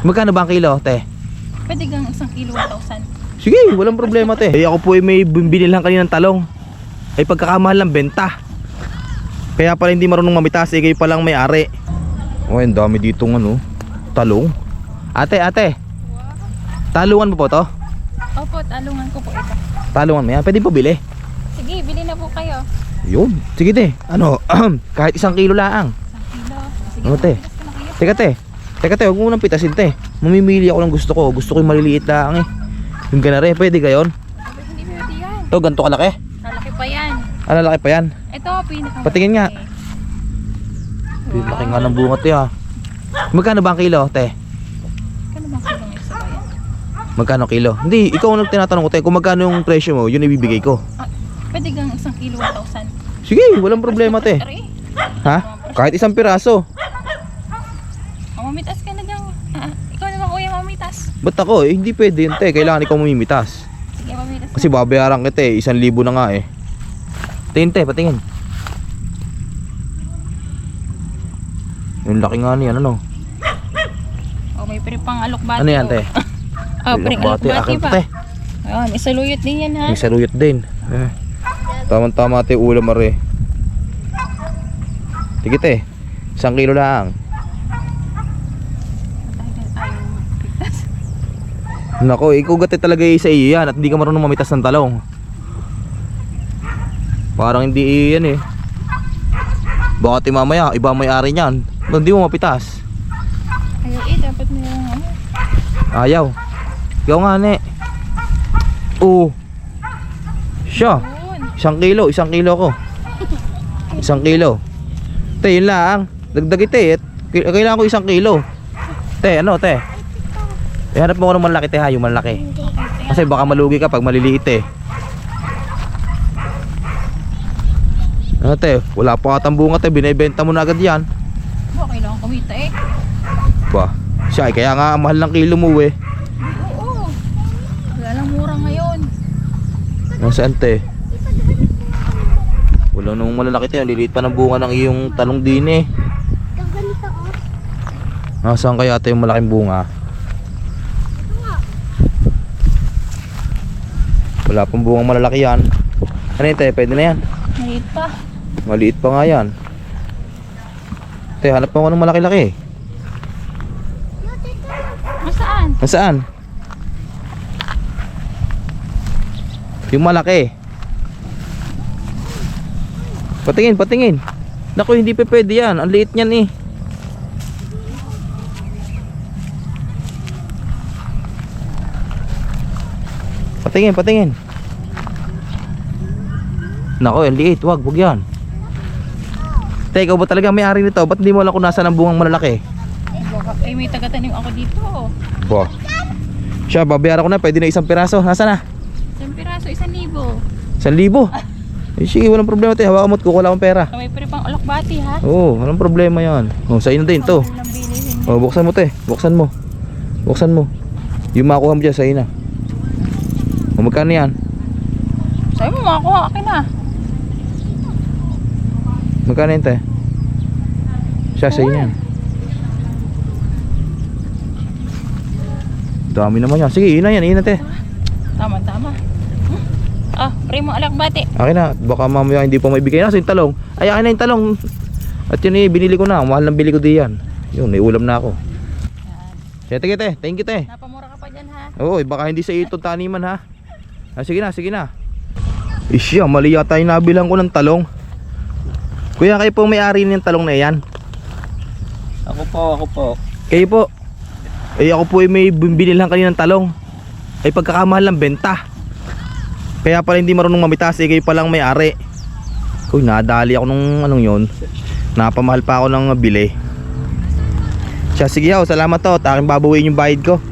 Magkano ba ang kilo, te? Pwede kang 1 kilo 1,000. Sige, walang problema, te. Ako po ay may binilhan kanina ng talong. Ay pagkakamahal ng benta. Kaya pala hindi marunong mamitas, kayo palang may-ari. Oh, ang dami ditong talong. Ate, talungan mo po to? Opo, talungan ko po ito. Talungan mo yan, pwede po bili. Sige, bili na po kayo. Yun, sige te. Kahit 1 kilo lang. 1 kilo. Sige, Ano, te? mapitas ko na kayo. Teka te, huwag mo nang pitasin te. Mamimili ako ng gusto ko. Gusto ko yung maliliit lang Yung ganare, pwede gayon. Sabi, hindi pwede yan. Ito, ganito kalaki. Lalaki pa yan. Lalaki pa yan. Ito, pinaka. Patingin nga. Laki nga ng bunga te Magkano ba ang kilo, te? Kano bang kilo ng isa ba yan? Magkano kilo? Hindi, ikaw ang tinatanong ko te. Kung magkano yung presyo mo, yun ibibigay ko. Pwede kang 1 kilo 1,000. Sige, walang problema te. Aray, Ha? Kahit 1 piraso. mamitas ka na dyan. Ikaw naman kuya mamitas. Ba't ako? Hindi pwede yun te. Kailangan ikaw mamimitas. Sige, mamitas. Kasi babayaran kita 1,000 na nga Tingin te, patingin. Yung laki nga niyan, Oh, may pang alokbati. Ano yan te? Pring alokbati akin pa. te. Ayun, may saluyot din yan ha. May saluyot din. Tama-tama te, ulam mare. Sige te, 1 kilo lang. Nako, ikaw gati talaga sa iyo yan at hindi ka marunong mamitas ng talong. Parang hindi yan Baka mamaya, iba may-ari niyan. Hindi mo mapitas. Ayaw dapat mayroong Ayaw. Ikaw nga Oo. Siya. 1 kilo ko. 1 kilo. Te, yun lang. Dagdag ite. Kailangan ko 1 kilo. Te, te? Hanap mo ko ng malaki te ha, yung malaki. Kasi baka malugi ka pag maliliit te, wala pa katang bunga te, binibenta mo na agad yan. Kailangan kumita Ba, siya kaya nga mahal ng kilo mo Oo. Wala lang mura ngayon. Nasaan te? Wala namang malalaki te, liliit pa ng bunga ng iyong talong din Nasaan kaya te yung malaking bunga? Wala pang bungang malalaki yan. Ano yun te, pwede na yan. Maliit pa. Maliit pa nga yan. Te, hanap mo ko ng malaki-laki. Nasaan? Nasaan? Yung malaki. Patingin. Naku, hindi pa pwede yan. Ang liit niyan Patingin. Nako, ang liit. Wag yan. Te, ikaw ba talaga may-ari nito? Ba't di mo alam kung nasaan ang bungang malalaki? Ay, may taga-tanim ako dito. Ba. Siya, babayaran ko na. Pwede na 1 piraso. Nasaan na? 1 piraso, 1,000. 1,000? Sige, walang problema te. Hawakan mo at kukuha akong pera. May pang alokbati ha. Oo, walang problema yan. Sa'yo na din to. Buksan mo te. Buksan mo. Yung makuha mo dyan, sa'yo na. Magkano yan? Sabi mo makakuha, akin na. Magkano yan te? Siya, sa'yo na yan. Dami naman yan. Sige, yun na te. Tama. Primo alokbati. Akin na, baka mamaya hindi pa maibigay na. Yung talong. Ay, akin na yung talong. At yun binili ko na. Mahal ng bili ko diyan. Yun, may ulam na ako. Sige te, thank you te. Napamura ka pa dyan ha. Oo, baka hindi sa itong taniman ha. Sige na. Isya, mali yata yung nabilang ko ng talong. Kuya, kayo po may-ari ng talong na yan? Ako po. Kayo po? Ako po ay may binilhan kanina ng talong. Ay pagkakamahal ng benta. Kaya pala hindi marunong mamitas, kayo palang may-ari. Uy, nadali ako nung yun. Napamahal pa ako ng bili. Siya, sige ho, salamat to. Aking babawiin yung bayad ko.